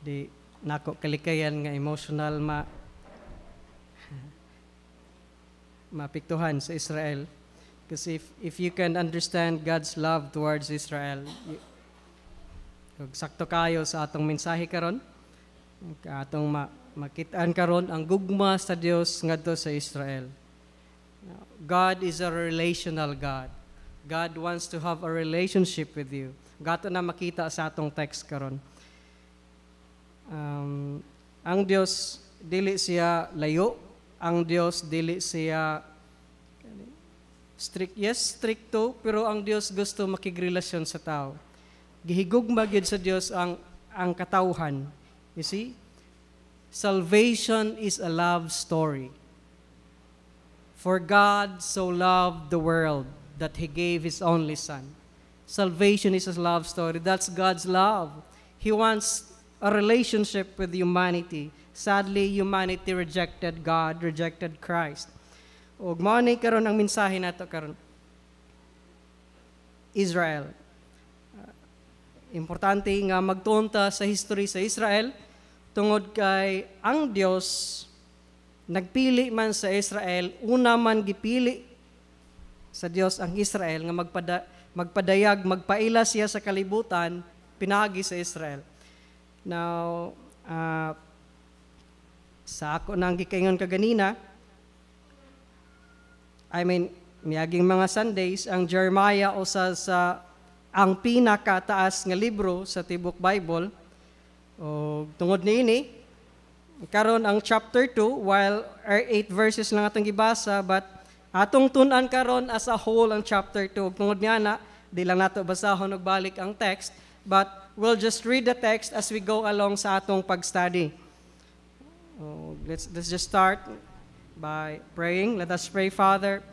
di nako kalikayan nga emotional mapiktuhan sa Israel. Because if you can understand God's love towards Israel, sakto kayo sa atong mensahe karon, atong makitaan karon ang gugma sa Dios ngadto sa Israel. God is a relational God. God wants to have a relationship with you. Gato na makita sa atong text karon. Ang Dios dili siya layo, ang Dios dili siya strict, yes, stricto, pero ang Dios gusto makigrelasyon sa tao. Gihigugma gyud sa Dios ang katawhan. You see? Salvation is a love story. For God so loved the world that He gave His only Son. Salvation is a love story. That's God's love. He wants a relationship with humanity. Sadly, humanity rejected God, rejected Christ. Og mao ni karon ang mensahe nato karon. Israel. Importante nga magtunta sa history sa Israel tungod kay ang Dios nagpili man sa Israel, una man gipili sa Dios ang Israel nga magpadayag, magpaila siya sa kalibutan, pinagi sa Israel. Now, sa ako nang gikaingon kaganina, miyaging mga Sundays, ang Jeremiah usa sa ang pinakataas nga libro sa tibok Bible. O tungod niini, karon ang chapter 2, while 8 verses lang atong gibasa, but atong tun-an karon as a whole ang chapter 2. Tungod niya na, di lang nato basahon og balik ang text, but we'll just read the text as we go along sa atong pag-study. Let's just start by praying. Let us pray. Father,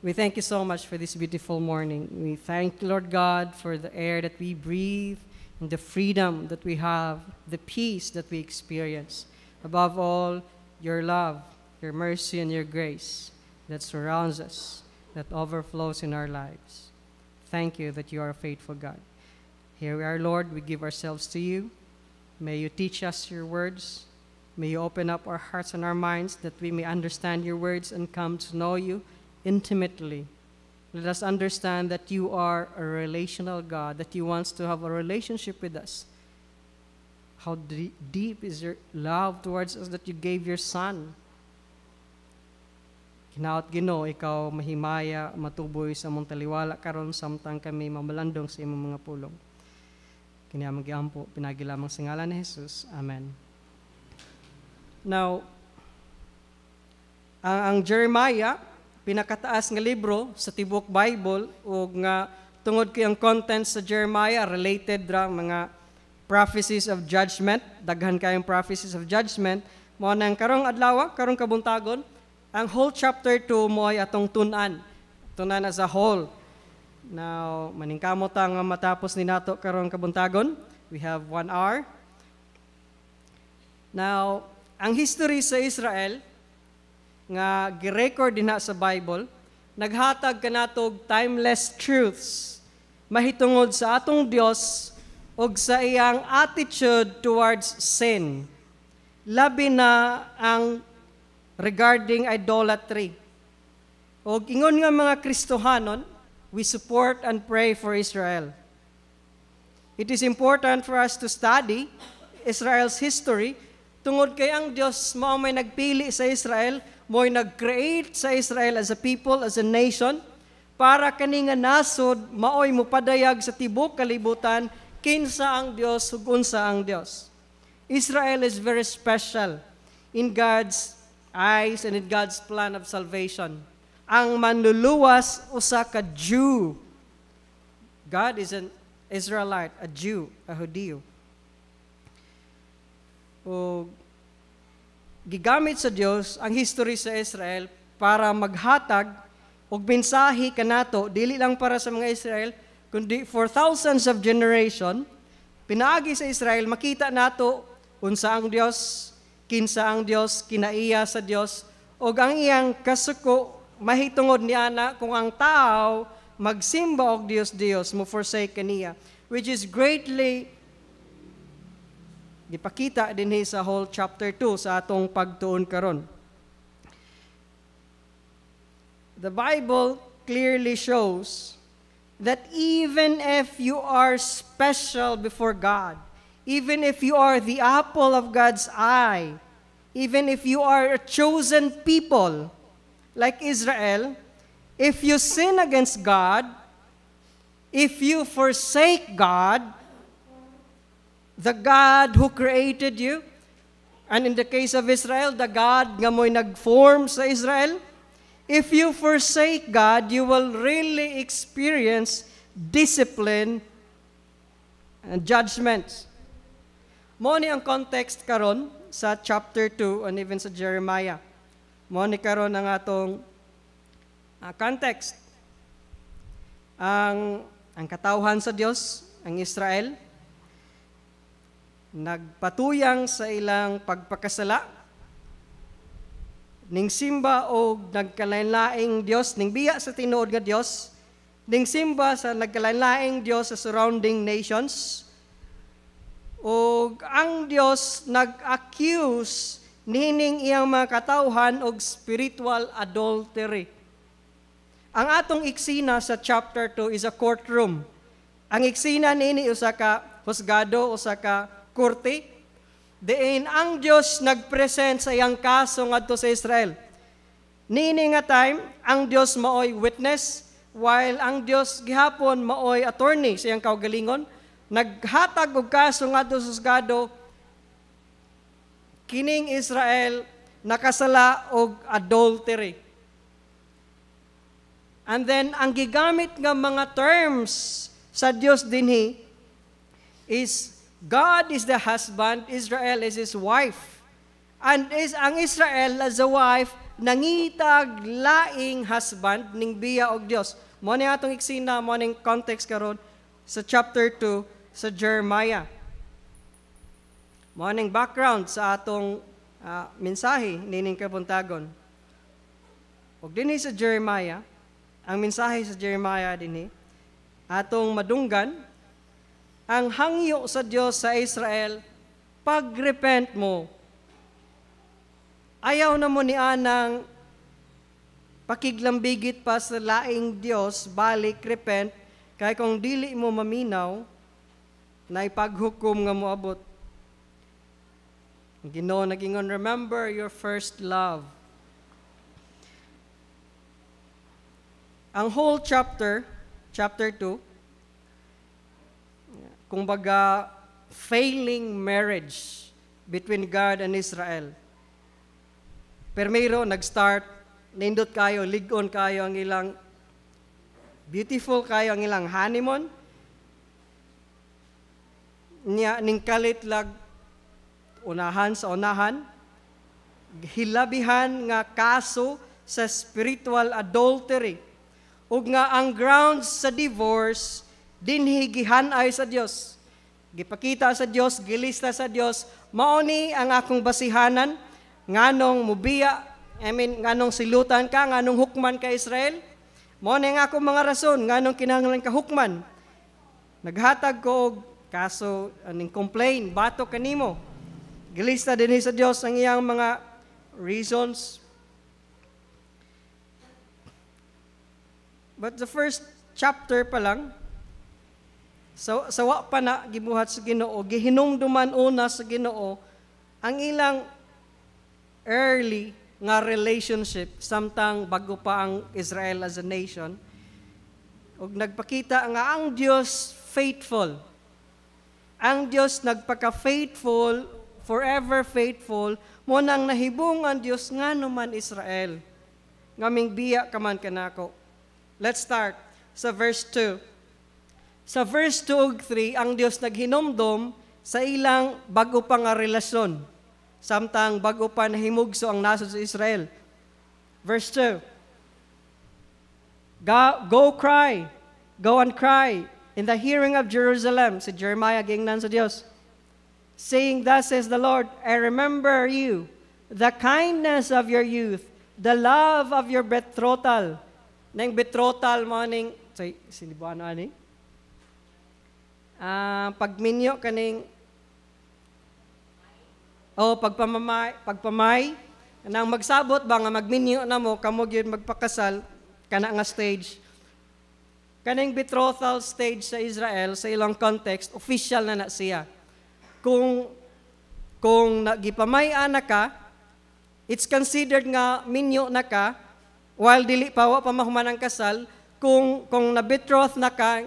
we thank you so much for this beautiful morning. We thank you, Lord God, for the air that we breathe and the freedom that we have, the peace that we experience. Above all, your love, your mercy, and your grace that surrounds us, that overflows in our lives. Thank you that you are a faithful God. Here we are, Lord. We give ourselves to you. May you teach us your words. May you open up our hearts and our minds that we may understand your words and come to know you intimately. Let us understand that you are a relational God, that you want to have a relationship with us. How deep is your love towards us that you gave your Son. Hinaot Ginoo, ikaw mahimaya, matuboy sa mong taliwala karon samtang kami mamalandong sa imong mga pulong. Kini among giampo pinagi lamang sa ngalan ni Jesus. Amen. Now, ang Jeremiah, pinakataas nga libro sa tibok Bible, o nga tungod kay ang content sa Jeremiah related ra mga prophecies of judgment, daghan kayong prophecies of judgment, mo nang karong adlaw, karong kabuntagon, ang whole chapter 2 mo ay atong tunan as a whole. Now, maningkamot ang matapos ni nato karong kabuntagon. We have 1 hour. Now, ang history sa Israel nga gi-record dinha sa Bible, naghatag kanatog timeless truths mahitungod sa atong Dios ug sa iyang attitude towards sin. Labi na ang regarding idolatry. Og ingon nga mga Kristohanon, we support and pray for Israel. It is important for us to study Israel's history tungod kay ang Dios mao may nagpili sa Israel, mo'y nag-create sa Israel as a people, as a nation, para kani nga nasod maoy mopadayag sa tibok kalibutan kinsa ang Dios ug unsa ang Dios. Israel is very special in God's eyes and in God's plan of salvation. Ang manluluwas usa ka Jew. God is an Israelite, a Jew, a Hudiyo. O gigamit sa Dios ang history sa Israel para maghatag og mensahe kanato dili lang para sa mga Israel kundi for thousands of generation. Pinaagi sa Israel makita nato unsa ang Dios, kinsa ang Dios, kinaiya sa Dios, og ang iyang kasuko mahitungod niana kung ang tao magsimba og Dios mo forsake kaniya, which is greatly gipakita dinhi sa whole chapter 2 sa atong pagtuon karon. The Bible clearly shows that even if you are special before God, even if you are the apple of God's eye, even if you are a chosen people like Israel, if you sin against God, if you forsake God, the God who created you, and in the case of Israel, the God nga mo'y nag-form sa Israel, if you forsake God, you will really experience discipline and judgments. Mo ni ang context karon sa chapter 2 and even sa Jeremiah. Mo ni karon ang atong context. Ang katawhan sa Dios, ang Israel, nagpatuyang sa ilang pagpakasala, ning simba o nagkalain-laing Dios, ning biya sa tinuod nga Dios, ning simba sa nagkalain-laing Dios sa surrounding nations, o ang Dios nag-accuse nining iyang mga katawhan og spiritual adultery. Ang atong iksina sa chapter 2 is a courtroom. Ang iksina nini usa ka husgado, usa ka korte. Diin ang Dios nagpresent sa iyang kaso ngadto sa Israel. Nini nga time, ang Dios maoy witness, while ang Dios gihapon maoy attorney sa iyang kaugalingon. Naghatag og kaso ngadto sa husgado, kining Israel nakasala og adultery. And then ang gigamit nga mga terms sa Dios dinhi is God is the husband, Israel is his wife. And ang Israel as a wife nangitag laing husband ning biya og Dios. Mo ni atong iksina, mo ning context karon sa chapter 2 sa Jeremiah. Mo ning background sa atong mensahe nining kabuntagon. Og dinhi sa Jeremiah, ang mensahe sa Jeremiah dinhi atong madunggan ang hangyo sa Dios sa Israel, pag-repent mo. Ayaw na mo ni anang pakiglambigit pa sa laing Dios, balik repent, kay kung dili mo maminaw, na ipaghukom nga moabot. Ginoo nagingon, remember your first love. Ang whole chapter 2, kung baga failing marriage between God and Israel. Permero, nag-start, nindot kayo, ligon kayo ang ilang, beautiful kayo ang ilang honeymoon, niya ning kalit lag unahan sa unahan, hilabihan nga kaso sa spiritual adultery, ug nga ang grounds sa divorce dinhi gihanay sa Dios. Gipakita sa Dios, gilista sa Dios, mao ni ang akong basihanan nganong mubiya, nganong silutan ka, nganong hukman ka Israel. Mao ni ang akong mga rason nganong kinahanglan ka hukman. Naghatag ko og kaso aning complain, bato kanimo. Gilista dinhi sa Dios ang iyang mga reasons. But the first chapter pa lang, sawa pa na gibuhat sa Ginoo, gihinumduman una sa Ginoo ang ilang early nga relationship samtang bago pa ang Israel as a nation. Ug nagpakita nga ang Dios faithful. Ang Dios nagpaka-faithful, forever faithful, mo nang nahibong ang Dios ngano man Israel. Ngaming biya ka man kanako. Let's start sa verse 2. Sa verse 2 ug 3, ang Dios naghinumdom sa ilang bago pa nga relasyon, samtang bago pa nahimugso ang nasod sa Israel. Verse 2, Go and cry in the hearing of Jerusalem, si Jeremiah gingnan sa Dios, saying, thus says the Lord, I remember you, the kindness of your youth, the love of your betrothal. Nang betrothal mo ning, sinibuan ani? Pagminyo kaning o pagpamay nang magsabot ba nga magminyo na mo kamo gyud magpakasal kana nga stage. Kaning betrothal stage sa Israel sa ilang context official na siya. Kung nagipamay-an na ka, it's considered nga minyo na ka while dili pa wa pa mahuman ang kasal. Kung na-betroth na ka,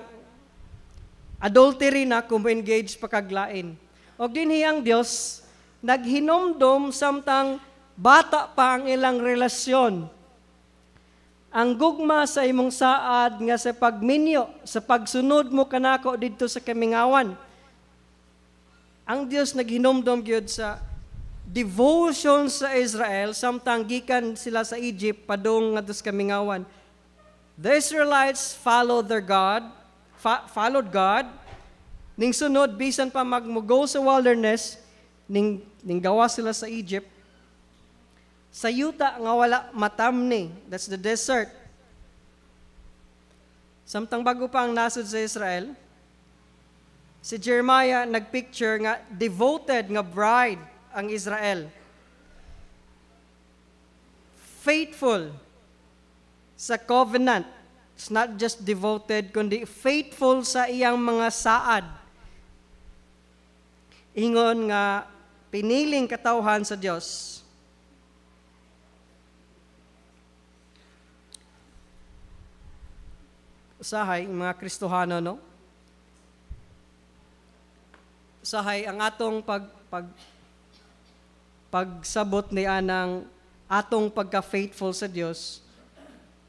adultery na kung engage pa kaglain. Og dinhi ang Dios naghinomdom samtang bata pa ang ilang relasyon. Ang gugma sa imong saad nga sa pagminyo, sa pagsunod mo kanako didto sa kamingawan. Ang Dios naghinomdom gyud sa devotion sa Israel samtang gikan sila sa Egypt padung ngadto sa kamingawan. The Israelites followed God, ning sunod, bisan pa magmugo sa wilderness, ning gawa sila sa Egypt, sa yuta nga wala matamni, that's the desert. Samtang bago pa ang nasod sa Israel, si Jeremiah nagpicture nga devoted nga bride ang Israel. Faithful sa covenant. It's not just devoted, kundi faithful sa iyang mga saad. Ingon nga piniling katawhan sa Dios. Usahay, mga Kristohano, no? Usahay, ang atong pagsabot ni anang atong pagka-faithful sa Dios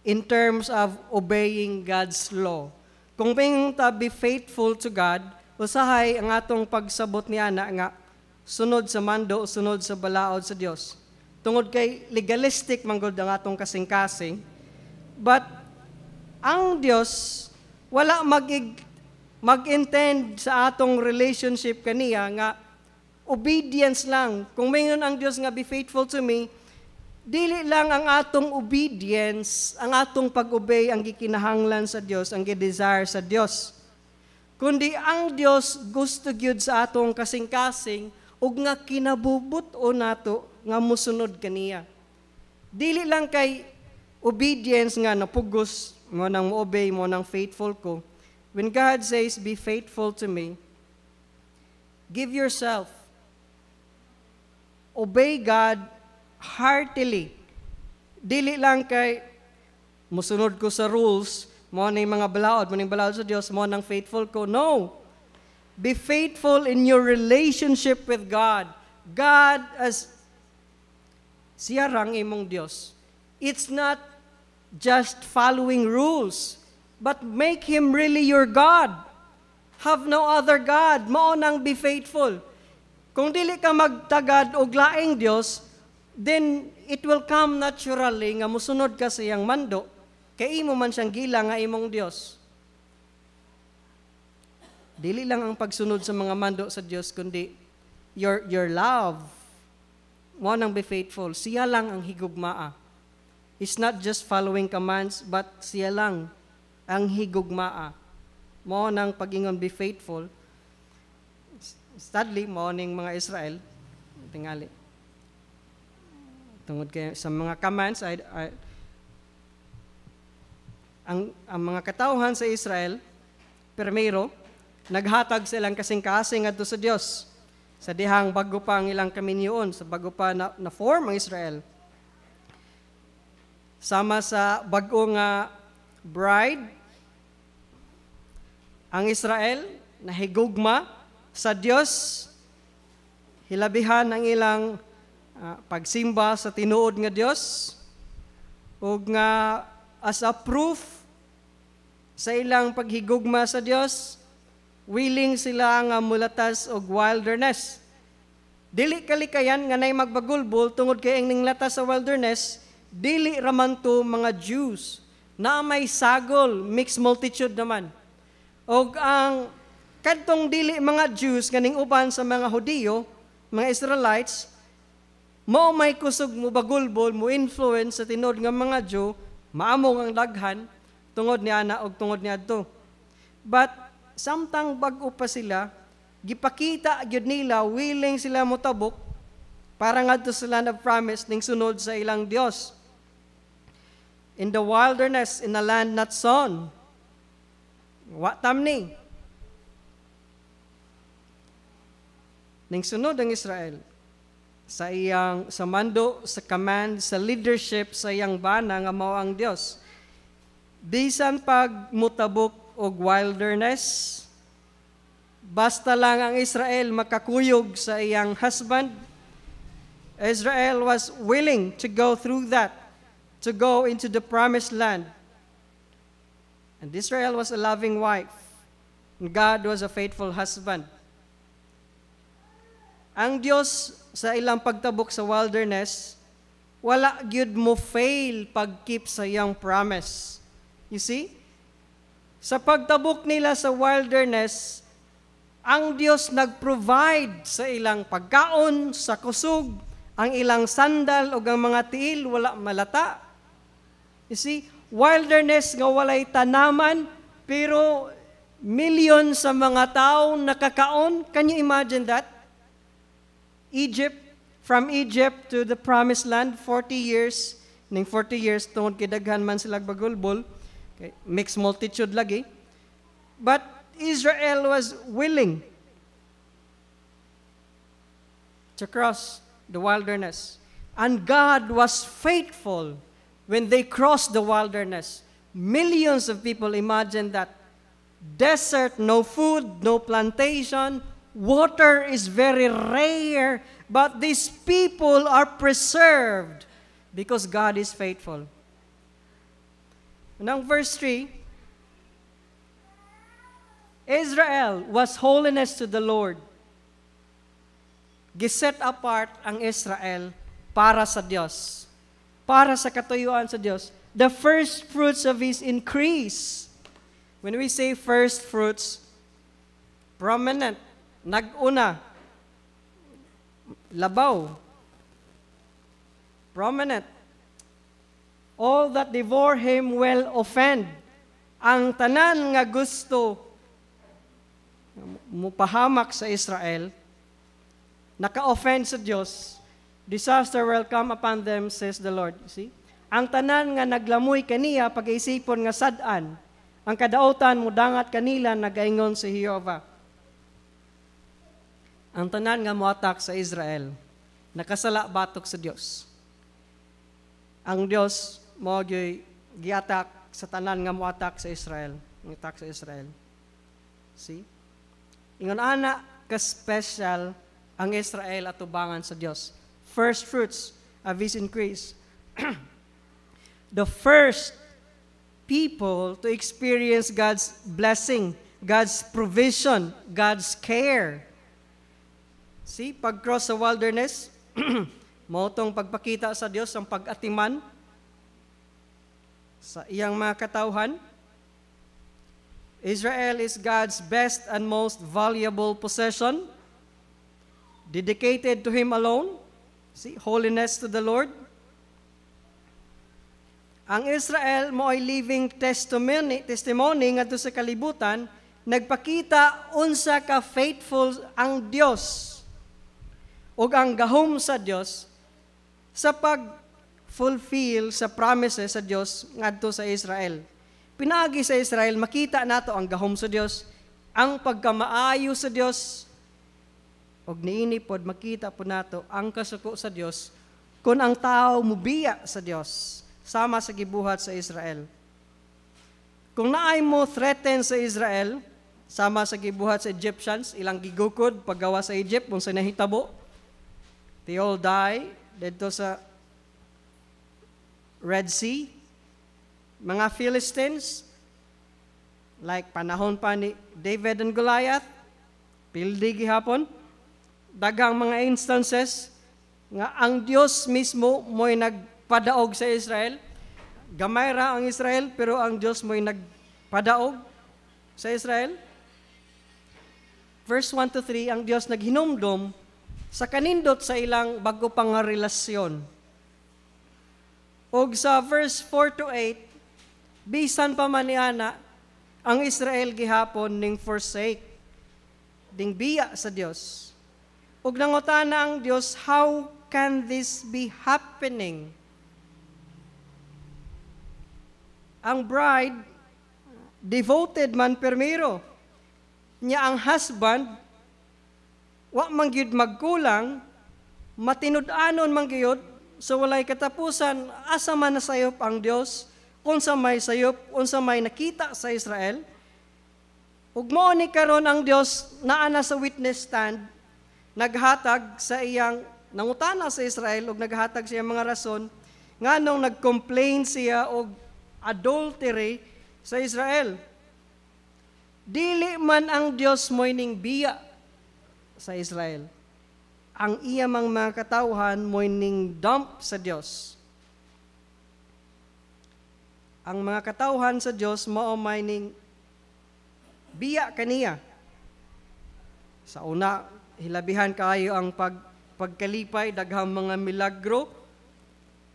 in terms of obeying God's law. Kung ping ta be faithful to God, usahay ang atong pagsabot ni ana nga sunod sa mando o sunod sa balaod sa Dios. Tungod kay legalistic manggod ang atong kasing-kasing, but ang Dios wala mag-intend sa atong relationship kaniya nga obedience lang. Kung mayroon ang Dios nga be faithful to me, dili lang ang atong obedience, ang atong pag-obey ang gikinahanglan sa Dios, ang gi-desire sa Dios. Kundi ang Dios gusto gyud sa atong kasing-kasing ug nga kinabubuto nato nga mosunod kaniya. Dili lang kay obedience nga napugos mo nang mo-obey mo nang faithful ko. When God says, be faithful to me, give yourself. Obey God heartily. Dili lang kay musunod ko sa rules, mo na yung mga balaod, mo na yung balaod sa Diyos, mo nang faithful ko. No. Be faithful in your relationship with God. God as siya rang imong Diyos. It's not just following rules, but make Him really your God. Have no other God. Mao nang be faithful. Kung dili ka magtagad og laing Dios, then it will come naturally nga musunod ka sa iyang mando, kay imo man siyang gila nga imong Dios. Dili lang ang pagsunod sa mga mando sa Dios, kundi your love. Mo nang be faithful. Siya lang ang higugmaa. It's not just following commands, but siya lang ang higugmaa. Mo nang pag-ingon be faithful. Sadly, mo ning mga Israel, tingali. Tungod kay sa mga commands, ang mga katawhan sa Israel, primero, naghatag silang kasing-kasing adto sa Dios. Sa dihang bago pa ang ilang kaminyoon, sa bago pa na form ang Israel. Sama sa bago nga bride, ang Israel nahigugma sa Dios, hilabihan ang ilang pagsimba sa tinuod nga Dios, ug nga as a proof sa ilang paghigugma sa Dios, willing sila nga mulatas og wilderness. Dili kalikayan nga nay magbagulbol tungod kay ang ninglatas sa wilderness, dili raman to mga Jews na may sagol, mixed multitude naman. Og ang kadtong dili mga Jews kaning uban sa mga Hudiyo, mga Israelites, mao may kusog mo bagulbol, mo influence sa tinod nga mga Jew, maamong ang daghan tungod ni ana og tungod ni adto. But samtang bag-o pa sila, gipakita gyud nila willing sila motabok para ngadto sa land of promise ning sunod sa ilang Dios. In the wilderness, in a land not sown. Wa tam ni. Ning sunod ang Israel sa iyang sa mando, sa command, sa leadership sa iyang bana nga mao ang Dios. Bisan pag mutabok og wilderness, basta lang ang Israel makakuyog sa iyang husband. Israel was willing to go through that, to go into the promised land. And Israel was a loving wife. And God was a faithful husband. Ang Dios sa ilang pagtabok sa wilderness, wala gyud mo fail pag-keep sa iyang promise. You see? Sa pagtabok nila sa wilderness, ang Dios nag-provide sa ilang pagkaon, sa kusog, ang ilang sandal o ang mga tiil, wala malata. You see? Wilderness nga walay tanaman, pero million sa mga tao nakakaon. Can you imagine that? Egypt, from Egypt to the promised land, 40 years. Ning 40 years, tungod kay daghan man sila bagulbol, okay, mixed multitude lagi. But Israel was willing to cross the wilderness. And God was faithful when they crossed the wilderness. Millions of people imagine that. Desert, no food, no plantation, water is very rare, but these people are preserved because God is faithful. Now, verse 3, Israel was holiness to the Lord. Giset apart ang Israel para sa Diyos, para sa katuyuan sa Diyos. The first fruits of His increase. When we say first fruits, prominent, nag-una, labaw, prominent. All that devour him will offend. Ang tanan nga gusto mupahamak sa Israel, naka-offend sa Diyos, disaster will come upon them, says the Lord. See? Ang tanan nga naglamoy kaniya pag-isipon nga sad-an, ang kadautan mudangat kanila nagaingon si Jehovah. Ang tanan nga moatak sa Israel, nakasala batok sa Dios. Ang Dios mo giatak sa tanan nga moatak sa Israel, ngitak sa Israel. See? Ingon ana ka special ang Israel atubangan sa Dios. First fruits of His increase. The first people to experience God's blessing, God's provision, God's care. See, pag-cross sa wilderness, mautong pagpakita sa Diyos ang pag-atiman sa iyang mga katawhan. Israel is God's best and most valuable possession, dedicated to Him alone. See, holiness to the Lord. Ang Israel mo ay living testimony ngadto sa kalibutan, nagpakita unsa ka faithful ang Dios ug ang gahom sa Dios sa pag-fulfill sa promises sa Dios ngadto sa Israel. Pinaagi sa Israel, makita nato ang gahom sa Dios, ang pagkamaayo sa Dios, ug niini pod makita po nato ang kasuko sa Dios kung ang tao mubiya sa Dios sama sa gibuhat sa Israel. Kung naay mo threaten sa Israel sama sa gibuhat sa Egyptians, ilang gigukod paggawa sa Egypt kung sa nahitabo, they all die dito sa Red Sea. Mga Philistines, like panahon pa ni David and Goliath, pildi gihapon, daghang mga instances nga ang Dios mismo mo'y nagpadaog sa Israel. Gamay ra ang Israel, pero ang Dios mo'y nagpadaog sa Israel. Verse 1 to 3, ang Dios naghinumdom sa kanindot sa ilang bago pang relasyon. Og sa verse 4 to 8, bisan pa man niana, ang Israel gihapon ning forsake, ding biya sa Dios. Og nangutana ang Dios, how can this be happening? Ang bride, devoted man permiro. Nya ang husband, wa man gyud magkulang, matinud-anon man gyud, so walay katapusan, asa man nasayop ang Dios, unsa may sayop, unsa may nakita sa Israel. Ug mao ni karon ang Dios naa na sa witness stand, naghatag sa iyang nangutana sa Israel ug naghatag sa iyang mga rason nganong nag-complain siya og adultery sa Israel. Dili man ang Dios mo'y ning biya sa Israel. Ang iya mang mga katawhan mo'y ning dump sa Dios. Ang mga katawhan sa Dios mao may ning biya kaniya. Sa una, hilabihan kaayo ang pagkalipay, daghang mga milagro.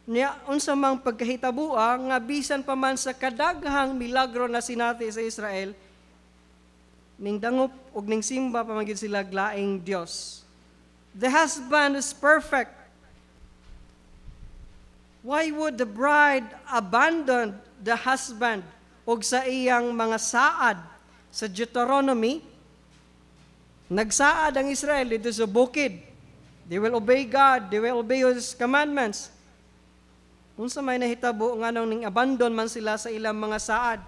Niya, unsa mang pagkahitabua, nga bisan pa man sa kadaghang milagro na sinati sa Israel, ning dangop ug ning simba pa man gid sila glaing Dios. The husband is perfect. Why would the bride abandon the husband ug sa iyang mga saad? Sa Deuteronomy, nagsaad ang Israel dito sa bukid. They will obey God, they will obey His commandments. Unsa may nahitabo nga nang ning abandon man sila sa ilang mga saad.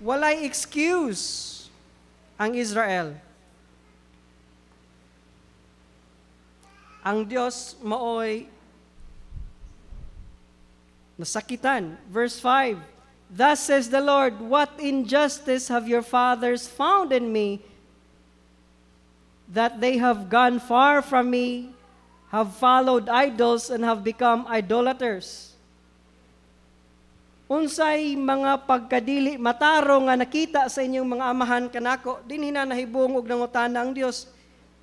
Walay excuse ang Israel. Ang Dios maoy nasakitan. Verse 5, thus says the Lord, what injustice have your fathers found in me, that they have gone far from me, have followed idols, and have become idolaters. Unsay mga pagkadili matarong nga nakita sa inyong mga amahan kanako, dinhi na nahibong og nangutana ang Dios.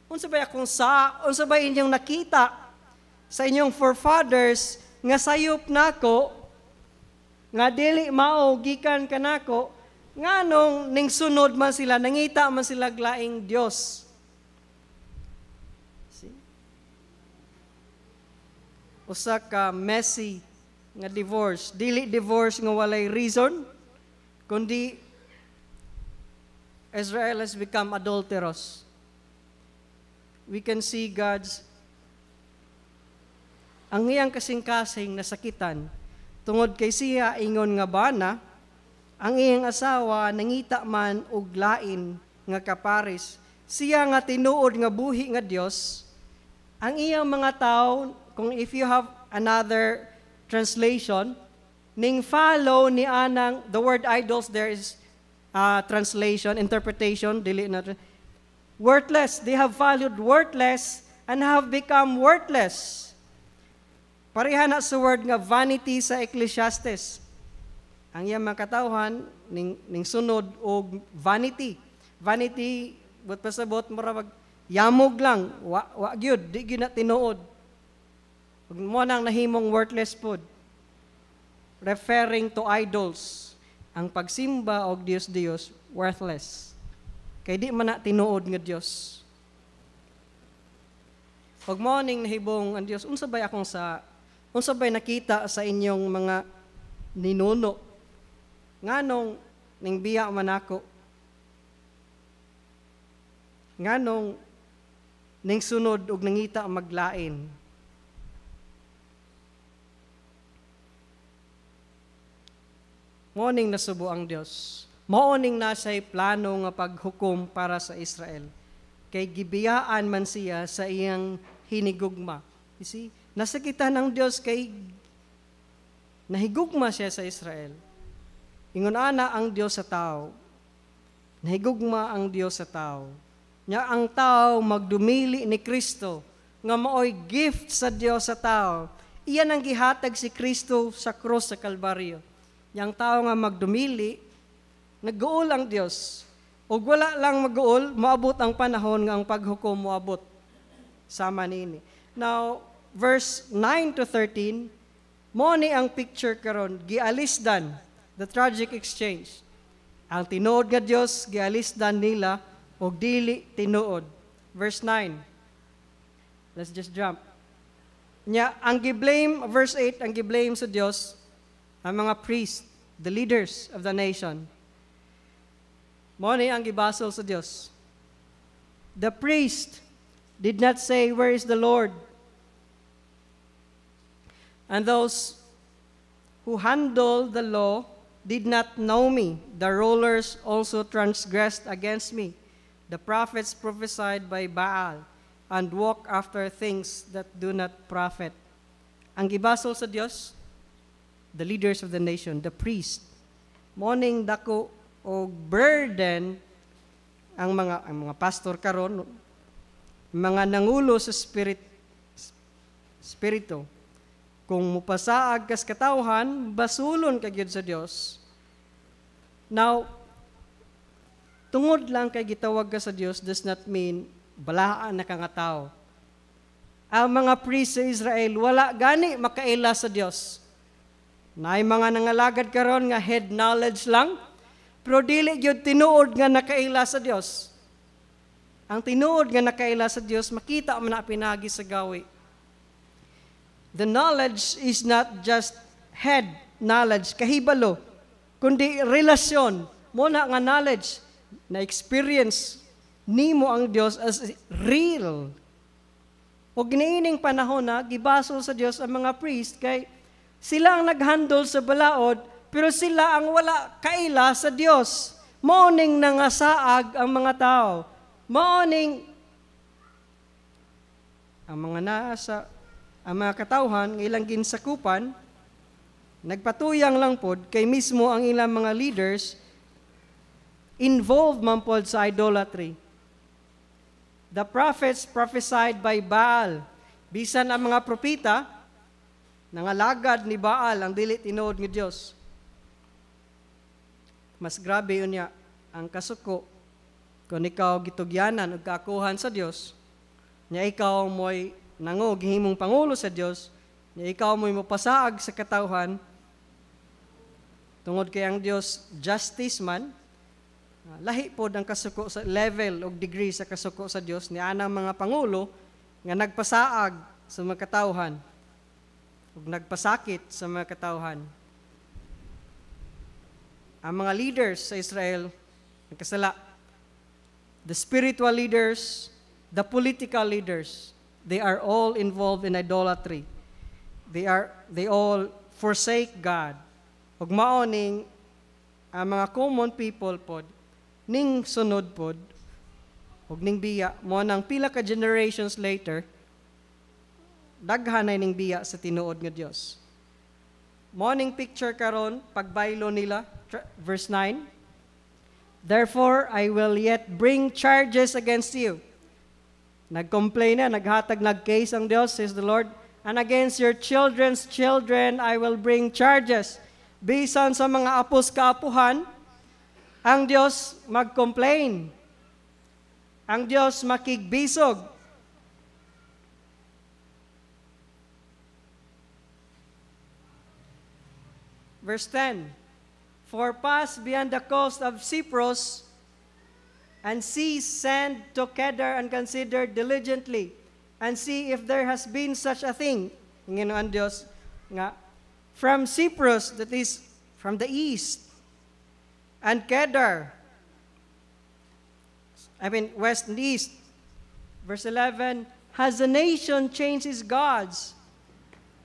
Unsa ba inyong nakita sa inyong forefathers nga sayop nako, nga dili mao gikan kanako, nganong ning sunod man sila, nangita man sila glaing Dios. See? Usa ka messy nga divorce, dili divorce nga walay reason, kundi Israel has become adulterous. We can see ang iyang kasing-kasing nasakitan, tungod kay siya ingon nga bana, ang iyang asawa nangita man og lain nga kaparis, siya nga tinuod nga buhi nga Dios, ang iyang mga tawo, kung if you have another translation, ning follow ni anang, the word idols there is translation, interpretation, dili na, worthless. They have followed worthless and have become worthless. Pareha na sa word nga vanity sa Ecclesiastes. Ang iyang mga katawhan, ning sunod og vanity. Vanity, but pasabot, marawag, yamog lang, wa gyud, di gyud na tinuod. Ug mo nang nahimong worthless food, referring to idols. Ang pagsimba og Dios worthless. Kay di man na tinuod nga Dios. Ug mo ning nahibong ang Dios, unsa bay nakita sa inyong mga ninuno? Nganong ning biya man ako? Nganong ning sunod og nangita maglain? Morning nasubo ang Dios. Morning nasa'y plano nga paghukom para sa Israel. Kay gibiyaan man siya sa iyang hinigugma. You see, nasakitan ng Dios kay nahigugma siya sa Israel. Ingon ana ang Dios sa tao. Nahigugma ang Dios sa tao. Nya ang tao magdumili ni Kristo nga maoy gift sa Dios sa tao. Iyan ang gihatag si Kristo sa krus sa Kalbaryo. Yang tao nga magdumili, nag-uol ang Dios. O wala lang mag-uol, maabot ang panahon nga ang paghukom moabot. Sama nini. Now, verse 9 to 13, mo ni ang picture karon, gialisdan, the tragic exchange. Ang tinuod nga Dios, gialisdan nila, o dili tinuod. Verse 9. Let's just jump. Nya, ang giblame, verse 8, ang giblame sa Dios, ang mga priest, the leaders of the nation. Mo ni ang gibasol sa Dios. The priest did not say, "Where is the Lord?" And those who handle the law did not know me. The rulers also transgressed against me. The prophets prophesied by Baal and walk after things that do not profit. Ang gibasol sa Dios, the leaders of the nation, the priest, morning dako o burden ang mga pastor karon, mga nangulo sa spirito. Kung mupasaag kas katawhan, basulon ka gyud sa Dios. Now, tungod lang kay gitawag ka sa Dios does not mean balaan na ka nga tao. Ang mga priest sa Israel, wala gani makaila sa Dios. Naay mga nangalagad karon nga head knowledge lang, pero dili gyud tinuod nga nakaila sa Dios. Ang tinuod nga nakaila sa Dios, makita man na pinagi sa gawi. The knowledge is not just head knowledge, kahibalo, kundi relasyon. Muna nga knowledge na experience nimo ang Dios as real. O giniining panahon na gibasol sa Dios ang mga priest kay sila ang naghandle sa balaod, pero sila ang wala kaila sa Dios. Morning nangasaag ang mga tao. Morning ang mga naasa, ang mga katawhan, ilang ginsakupan, nagpatuyang lang pod kay mismo ang ilang mga leaders involved man pod sa idolatry. The prophets prophesied by Baal. Bisan ang mga propita, nangalagad ni Baal ang dili tinuod ng Dios. Mas grabe yun niya, ang kasuko, kung ikaw gitugyanan o kaakuhan sa Dios, niya ikaw mo'y nangog, himong pangulo sa Dios, niya ikaw mo'y mapasaag sa katawhan, tungod kay ang Dios justice man, lahi pod ang kasuko sa level o degree sa kasuko sa Dios ni anang mga pangulo nga nagpasaag sa mga katawhan ug nagpasakit sa mga katawhan. Ang mga leaders sa Israel nagkasala. The spiritual leaders, the political leaders, they are all involved in idolatry. They all forsake God. Ug mao ning ang mga common people pod ning sunod pod ug ning biya mo nang pila ka generations later daghanay ning biya sa tinuod nga Dios. Mo ning picture karon pagbaylo nila verse 9. Therefore I will yet bring charges against you. Nagcomplain na, naghatag nagcase ang Dios, says the Lord, and against your children's children I will bring charges. Bisan sa mga apos kaapuhan, ang Diyos mag-complain. Ang Diyos makigbisog. Verse 10, for pass beyond the coast of Cyprus, and see sand to Kedar, and consider diligently, and see if there has been such a thing. Nginoon Diyos nga, from Cyprus, that is, from the east, and Kedar, west and east. Verse 11, has the nation changed his gods?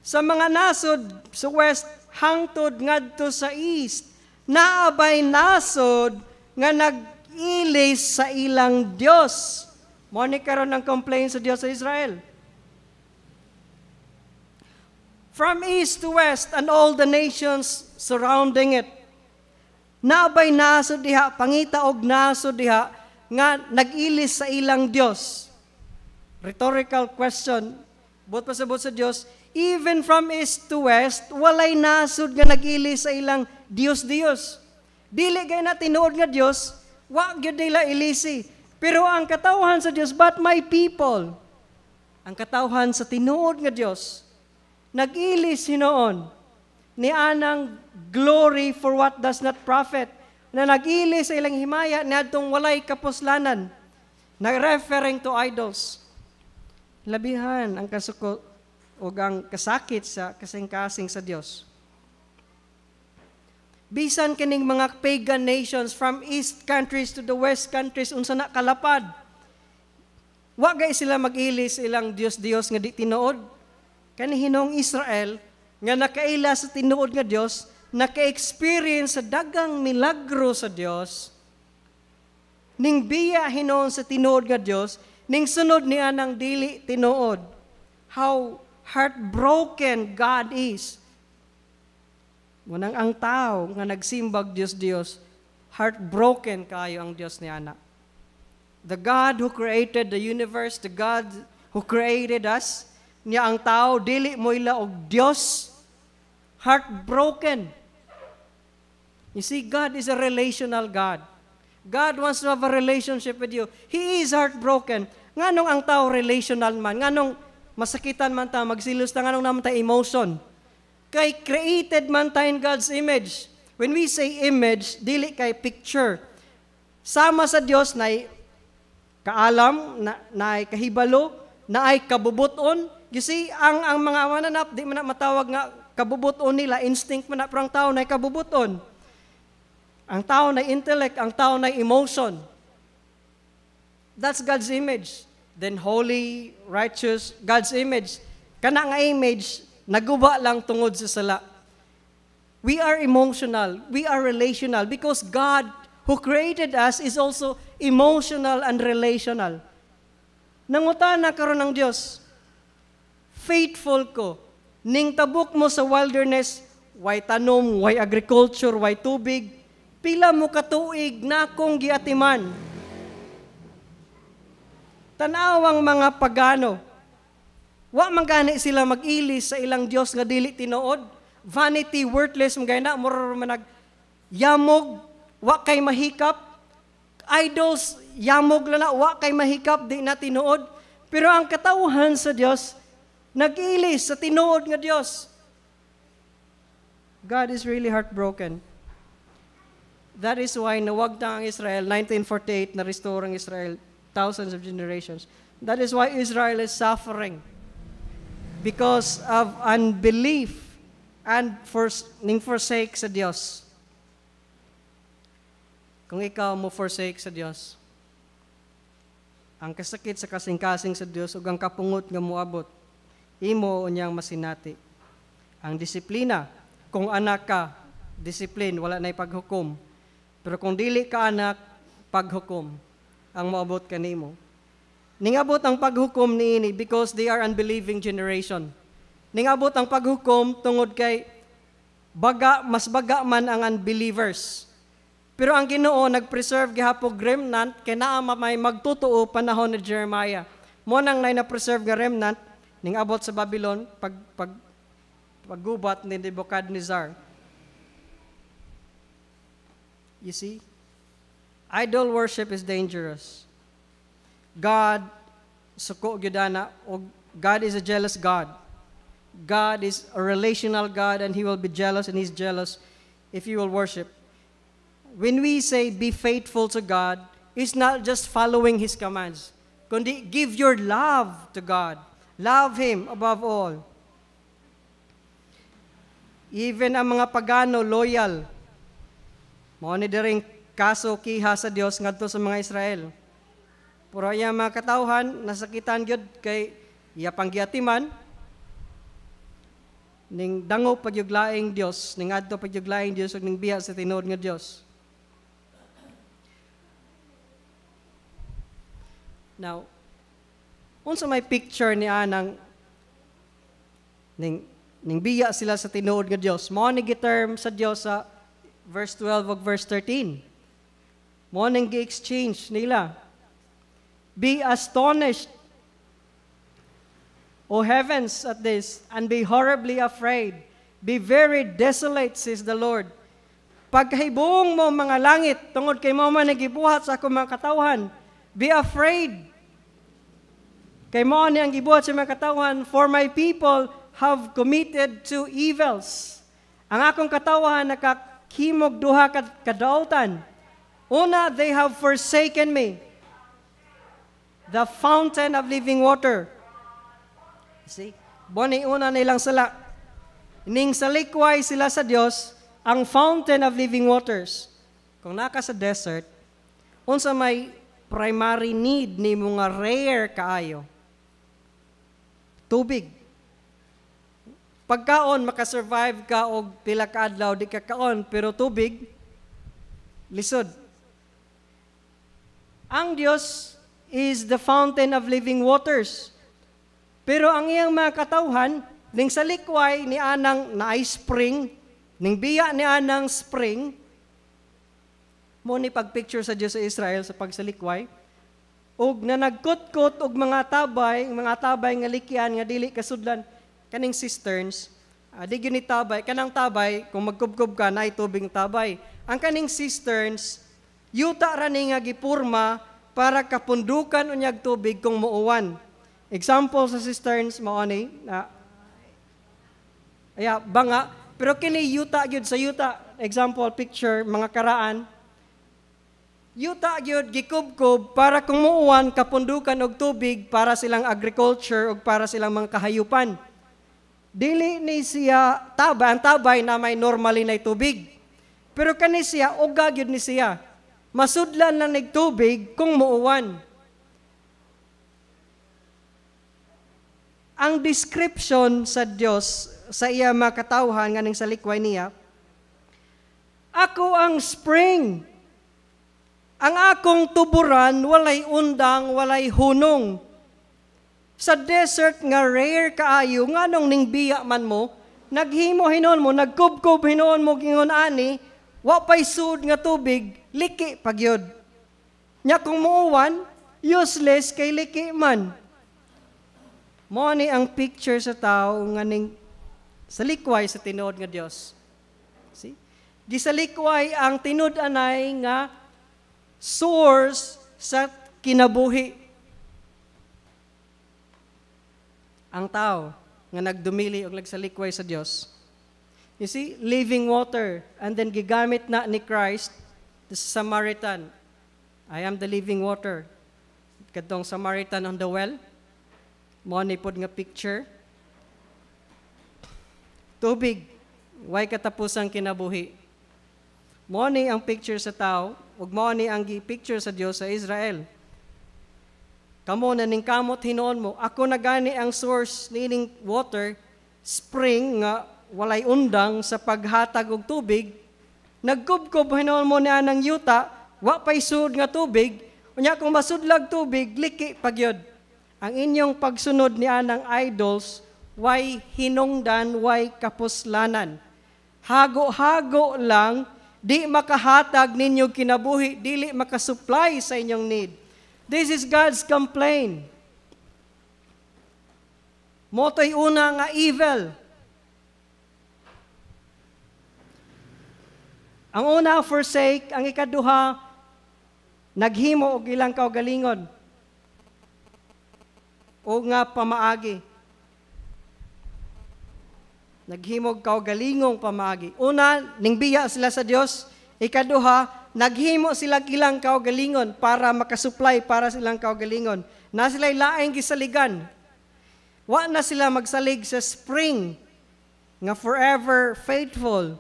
Sa mga nasod sa west, hangtod ngadto sa east, naabay nasod nga nag-ilis sa ilang Dios. Mo ni karon ang complaint sa Dios sa Israel. From east to west and all the nations surrounding it, naabay nasod diha, pangita og nasod diha, nga nag-ilis sa ilang Dios. Rhetorical question, but pasabot sa Dios, even from east to west, walay nasod nga nag-ilis sa ilang Dios. Dili gay na tinuod nga Dios, wa gyud nila ilisi. Pero ang katawhan sa Dios, but my people, ang katawhan sa tinuod nga Dios, nag-ilis hinoon ni anang glory for what does not profit, na nag-ilis sa ilang himaya niadtong walay kapuslanan, na referring to idols. Labihan ang kasuko o ang kasakit sa kasing-kasing sa Dios. Bisan kining mga pagan nations from east countries to the west countries unsa na kalapad. Wa gay sila mag-ilis ilang Dios nga di tinuod. Kani hinong Israel nga nakaila sa tinuod nga Dios, naka-experience sa dagang milagro sa Dios. Ning biya hinon sa tinuod nga Dios, ning sunod niya nang dili tinuod. How heartbroken God is. Munang ang tao nga nagsimbag Dios, heartbroken kayo ang Dios niya na. The God who created the universe, the God who created us, niya ang tao, dili mo ila og Dios, heartbroken. You see, God is a relational God. God wants to have a relationship with you. He is heartbroken. Nganong ang tao relational man? Nganong masakitan man ta, magsilos ta, nganong naman ta emotion? Kay created man ta in God's image. When we say image, dili kay picture. Sama sa Dios na kaalam, na kahibalo, na ay kabubuton. You see, ang mga mananap, di man na matawag nga kabubuton nila, instinct man na, pero ang tao na kabubuton. Ang tao na intellect, ang tao na emotion. That's God's image. Then holy, righteous, God's image. Kana nga image, naguba lang tungod sa sala. We are emotional, we are relational, because God who created us is also emotional and relational. Nangutana karon ng Dios, faithful ko, ning tabok mo sa wilderness, way tanom, way agriculture, way tubig, pila mo katuig na kong giatiman. Tanawang mga pagano, wa man gani sila mag-ilis sa ilang Dios nga dili tinuod, vanity, worthless, mga na, mura manag yamog, wa kay mahikap, idols, yamog lang na, wa kay mahikap, di na tinuod. Pero ang katauhan sa Dios, nag-ilis sa tinuod nga Dios. God is really heartbroken. That is why nawagta ang Israel, 1948, na-restore ang Israel, thousands of generations. That is why Israel is suffering. Because of unbelief and forsake sa Diyos. Kung ikaw mo forsake sa Diyos, ang kasakit sa kasing-kasing sa Diyos ug ang kapungot nga moabot, imo unyang masinati. Ang disiplina, kung anak ka, discipline, wala na paghukom. Pero kung dili ka anak, paghukom ang moabot kanimo. Ningabot ang paghukom niini because they are unbelieving generation. Ningabot ang paghukom tungod kay mas baga man ang unbelievers. Pero ang Ginoo nagpreserve gihapon remnant kay naa may magtutuo panahon ni Jeremiah. Mo nang nay na-preserve nga remnant ningabot sa Babylon paggubat ni Nebuchadnezzar. You see? Idol worship is dangerous. God, suko gyudana, o God is a jealous God. God is a relational God and He will be jealous and He's jealous if you will worship. When we say be faithful to God, it's not just following His commands. Kundi give your love to God. Love Him above all. Even ang mga pagano, loyal. Mao ni diring kaso kiha sa Dios ngadto sa mga Israel. Pero iya mga katawhan, nasakitan gyud kay iya panggiatiman, ning dango pagyuglaing Dios, ning adto pagyuglaing Dios ug ning biya sa tinuod nga Dios. Now, unsa may picture ni anang ning biya sila sa tinuod nga Dios. Mao ni giterm sa Dios sa verse 12 ug verse 13. Mao ning gi-exchange nila. Be astonished, O heavens, at this, and be horribly afraid. Be very desolate, says the Lord. Pagkahibong mo mga langit, tungod kay mo man nagibuhat sa akong mga katawhan, be afraid. Kay mo ni ang gibuhat sa mga katawhan, for my people have committed two evils. Ang akong katawhan nakakimog duha kadautan. Una, they have forsaken me, the fountain of living water. See, Boni una nilang sala. Ning salikway sila sa Dios, ang fountain of living waters. Kung naka sa desert, unsa may primary need ni mga rare kaayo? Tubig. Pagkaon, makasurvive ka og pila ka adlaw, di ka kaon, pero tubig, lisod. Ang Dios is the fountain of living waters. Pero ang iyang mga katawhan, ning sa likway ni anang naay spring, ning biya ni anang spring, mo ni pagpicture sa Dios sa Israel sa pagsalikway, og na nagkutkot og mga tabay nga likyan nga dili kasudlan kaning cisterns, di gyud ni tabay, kanang tabay kung magkubkob ka na tubig tabay. Ang kaning cisterns yuta ra ni nga gipurma para kapundukan unyag tubig kung muuwan. Example sa cisterns mao ni banga, pero kini yuta gyud sa yuta. Example picture mga karaan. Yuta gyud gikubkob para kung muuwan kapundukan og tubig para silang agriculture ug para silang mga kahayupan. Dili ni siya tabay, ang tabay na may normally na tubig. Pero kani siya uga gyud ni siya. Masudlan lang nig tubig kung muuwan. Ang description sa Dios sa iya mga katawhan nganing sa likway niya, ako ang spring. Ang akong tuburan walay undang, walay hunong. Sa desert nga rare kaayo, nganong ning biya man mo, naghimo hinon mo, nagkubkob hinon mo gingon ani, wa pay sud nga tubig, liki pagyod. Nya kung muuwan, useless kay liki man. Mo ni ang picture sa tao nga ning sa likway sa tinuod nga Dios. See? Gisalikway ang tinud anay nga source sa kinabuhi. Ang tao nga nagdumili og nagsalikway sa Dios. You see, living water, and then gigamit na ni Christ the Samaritan. I am the living water. Kadtong Samaritan on the well. Mo ni pod nga picture. Tubig, way katapusang kinabuhi. Mo ni ang picture sa tao, ug mo ni ang picture sa Dios sa Israel. Kamo na ning kamot hinuon mo, ako na gani ang source nining water, spring nga walay undang sa paghatag og tubig. Nagkubkob hinuon mo ni anang yuta, wa pay sud nga tubig, unya kung masudlag tubig, liki pagyod. Ang inyong pagsunod ni anang idols, way hinungdan, way kapuslanan. Hago-hago lang, di makahatag ninyo kinabuhi, dili makasupply sa inyong need. This is God's complaint. Moto'y una nga evil. Ang una, forsake. Ang ikaduha, naghimo og ilang kaugalingon. O nga pamaagi. Naghimog kaugalingong pamaagi. Una, ningbiya sila sa Dios. Ikaduha, naghimo sila ilang kaugalingon para makasupply para silang kaugalingon. Na sila'y laing gisaligan. Wa na sila magsalig sa spring nga forever faithful.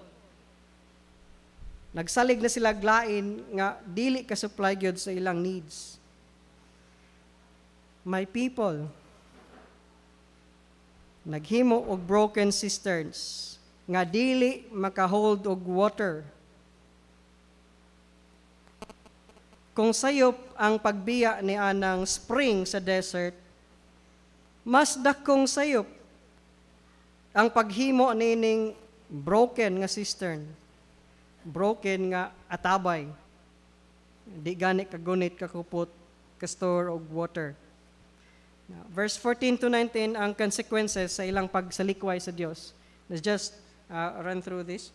Nagsalig na sila glain nga dili ka supply gyud sa ilang needs. My people, naghimo og broken cisterns nga dili makahold og water. Kung sayop ang pagbiya ni anang spring sa desert, mas dakong sayop ang paghimo nining broken nga cistern. Broken nga atabay. Di gani kagunit kakupot ka-store og water. Now, verse 14 to 19 ang consequences sa ilang pagsalikway sa Dios. Let's just run through this.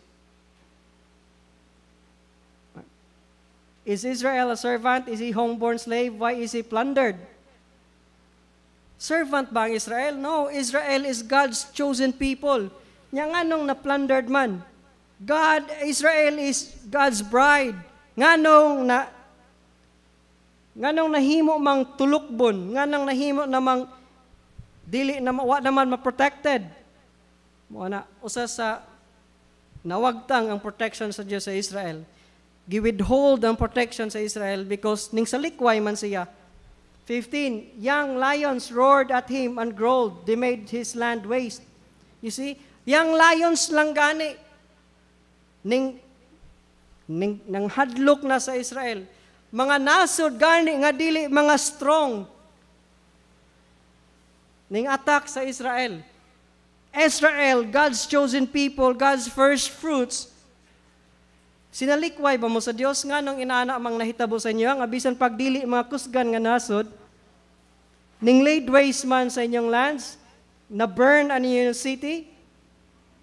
Is Israel a servant? Is he homeborn slave? Why is he plundered? Servant ba ang Israel? No, Israel is God's chosen people. Nya nganong na-plundered man? Israel is God's bride. Nganong nahimo mang tulukbon, nganong nahimo namang dili na wa naman ma-protected. Mo na usa sa nawagtang ang protection sa Dios sa Israel. Giwithhold ang protection sa Israel because ning salikway man siya. 15, young lions roared at him and growled. They made his land waste. You see, young lions lang gani. Nang hadlok na sa Israel. Mga nasod gani nga dili mga strong. Ning attack sa Israel. Israel, God's chosen people, God's first fruits. Sinalikway ba mo sa Dios nga nung inaana mang nahitabo sa inyo, nga bisan pagdili mga kusgan nga nasod, ning laid waste man sa inyong lands, na burn ang inyong city?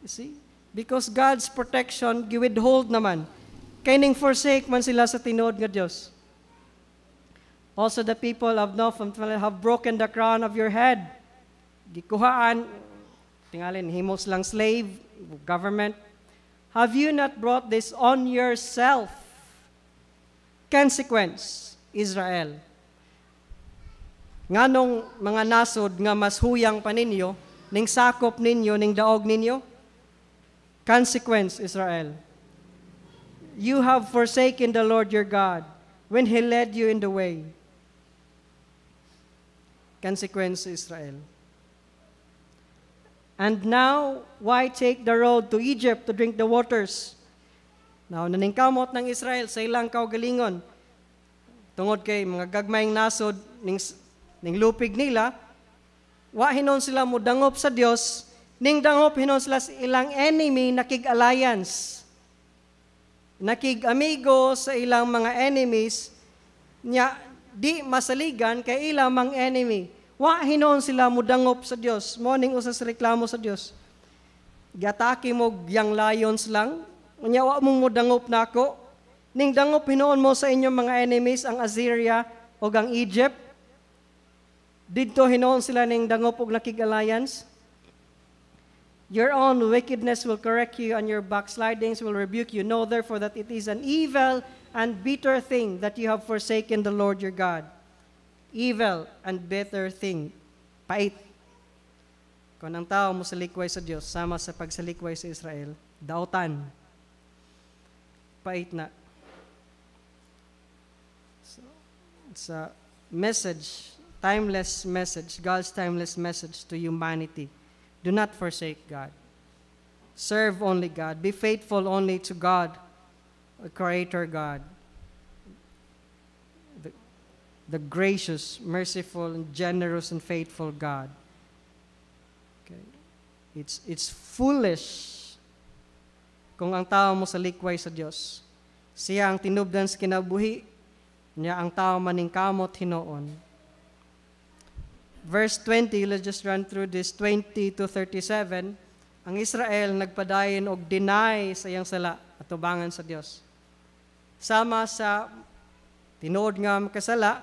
You see? Because God's protection giwithhold naman. Kay ning forsake man sila sa tinuod nga Dios. Also the people of Nopham have broken the crown of your head. Gikuhaan, tingalin, himos lang slave, government. Have you not brought this on yourself? Consequence, Israel. Nganong mga nasod nga mas huyang pa ninyo, ning sakop ninyo, ning daog ninyo? Consequence, Israel. You have forsaken the Lord your God when He led you in the way. Consequence, Israel. And now, why take the road to Egypt to drink the waters? Now, naningkamot ng Israel sa ilang kaugalingon. Tungod kay mga gagmayng nasod ning lupig nila, wa hinon sila mo dangop sa Dios, ning dangop hinon sila sa ilang enemy nakig-alliance. Nakig-amigo sa ilang mga enemies, nya di masaligan kay ilang mga enemy. Wa hinon sila mudangop sa Dios. Morning usas reklamo sa Dios. Gataki mo yang lions lang. Unya wa mong mudangop nako. Ning dangop hinon mo sa inyong mga enemies ang Assyria o ang Egypt. Didto hinon sila ning dangop og nakig-alliance. Your own wickedness will correct you and your backslidings will rebuke you. Know therefore that it is an evil and bitter thing that you have forsaken the Lord your God. Evil and bitter thing. Pait. Kung ang tao mo salikway sa Diyos, sama sa pagsalikway sa Israel, dautan. Pait na. So, it's a message, timeless message, God's timeless message to humanity. Do not forsake God. Serve only God. Be faithful only to God, a Creator God. The gracious, merciful, and generous, and faithful God. Okay. It's foolish kung ang tao mo salikway sa Diyos. Siya ang tinubdan sa kinabuhi, niya ang tao maningkamot hinoon. Verse 20, let's just run through this, 20 to 37. Ang Israel nagpadayon og deny sa iyang sala at tubangan sa Diyos. Sama sa tinuod nga makasala,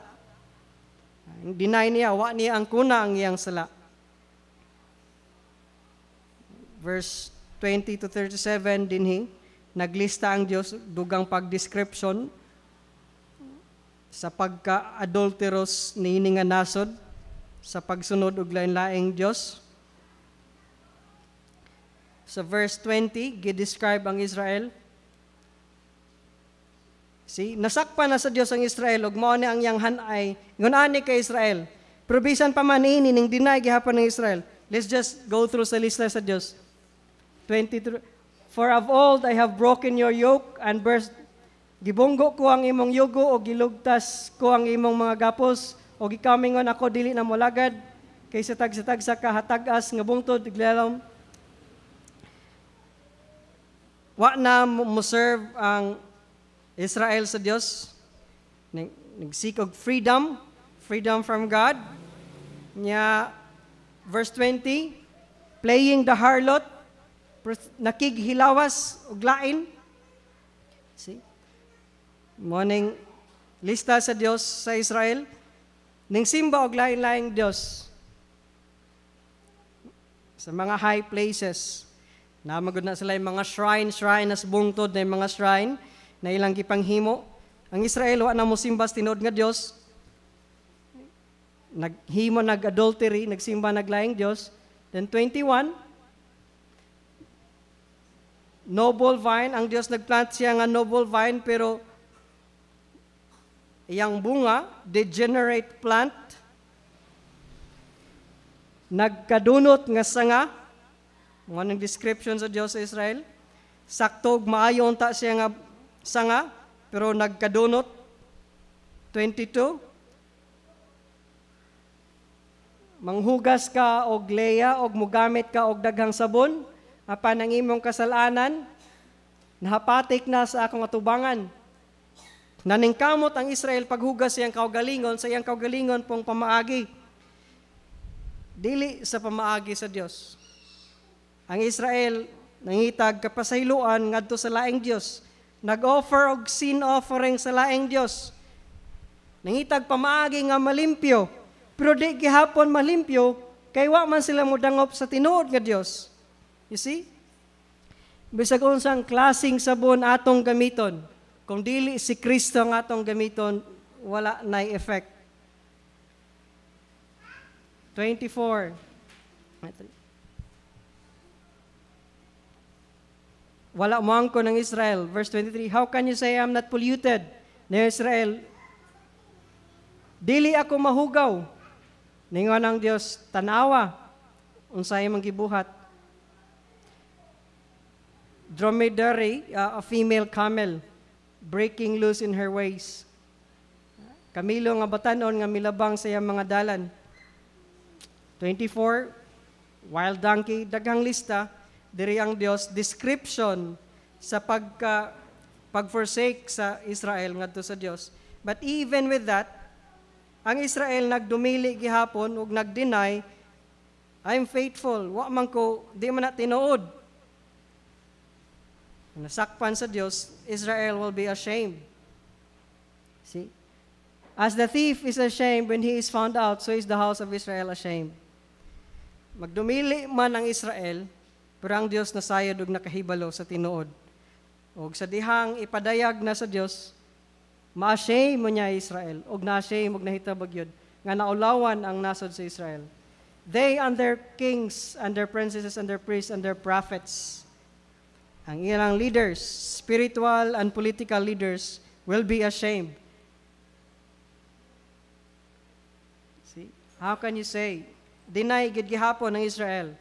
deny niya, wa niya ang kuna ang iyang sala. Verse 20 to 37 dinhi, naglista ang Diyos dugang pag-description sa pagka-adulterous ni nga nasod sa pagsunod og lain-laing Diyos. Sa verse 20, gi-describe ang Israel. See, nasakpan na sa Diyos ang Israel ug mao ni ang yang hanay ngun ani kay Israel. Pero bisan pa man ini ning deny gihapon ng Israel. Let's just go through sa lista sa Diyos. 23. For of old I have broken your yoke and burst. Gibunggo ko ang imong yugo o gilugtas ko ang imong mga gapos o gikamingon ako dili na molagad kay sa tag sa kahatag-as nga bungtod iglalom. Wa na mo serve ang Israel sa Diyos, nag-seek og freedom from God. Nya, verse 20, playing the harlot, nakighilawas og lain. See? Morning lista sa Diyos sa Israel, ning simba og lain-laing Diyos. Sa mga high places, namagod na sila yung mga shrine as bungtod na yung mga shrine, na ilang gipanghimo. Ang Israel, wa na mo simbas tinod nga Diyos. naghimo nag-adultery, nagsimba naglaing Dios. Then 21, noble vine, ang Dios nagplant siya nga noble vine pero iyang bunga degenerate plant. Nagkadunot nga sanga, mo nang description sa Dios sa Israel. Saktog maayon ta siya nga sanga pero nagkadunot. 22, manghugas ka og leya og mugamit ka og daghang sabon apan ang imong kasalanan nahapatik na sa akong atubangan. Naningkamot ang Israel paghugas siyang kaugalingon sa iyang kaugalingon pong pamaagi. Dili sa pamaagi sa Dios. Ang Israel nangitag kapasayloan ngadto sa laing Dios. Nag-offer og sin offering sa laing Dios. Nangitag pamaagi nga malimpyo, pero di gihapon malimpyo, kay wa man sila modangop sa tinuod nga Dios. You see? Bisag unsang klaseng sabon atong gamiton, kung dili si Kristo ang atong gamiton, wala nay effect. 24. Wala mo angko ng Israel. Verse 23, how can you say I'm not polluted? Na Israel, dili ako mahugaw. Ningon ang Dios, tanawa, unsay man gibuhat. Dromedary, a female camel, breaking loose in her ways. Kamilo nga batanon nga milabang sa iyang mga dalan. 24, wild donkey, daghang lista, diri ang Dios, description sa pag-forsake sa Israel ngadto sa Dios. But even with that, ang Israel nagdumili gihapon ug nagdeny, I'm faithful, wa man ko, di man na tinuod. Nasakpan sa Dios, Israel will be ashamed. See? As the thief is ashamed when he is found out, so is the house of Israel ashamed. Magdumili man ang Israel, pero ang Dios nasayod ug nakahibalo sa tinuod. Ug sa dihang ipadayag na sa Dios, ma-shame mo niya Israel, og na-shame og nahitabag yun, nga naulawan ang nasod sa Israel. They and their kings, and their princesses, and their priests, and their prophets, ang ilang leaders, spiritual and political leaders, will be ashamed. See? How can you say, deny gid gihapon ng Israel?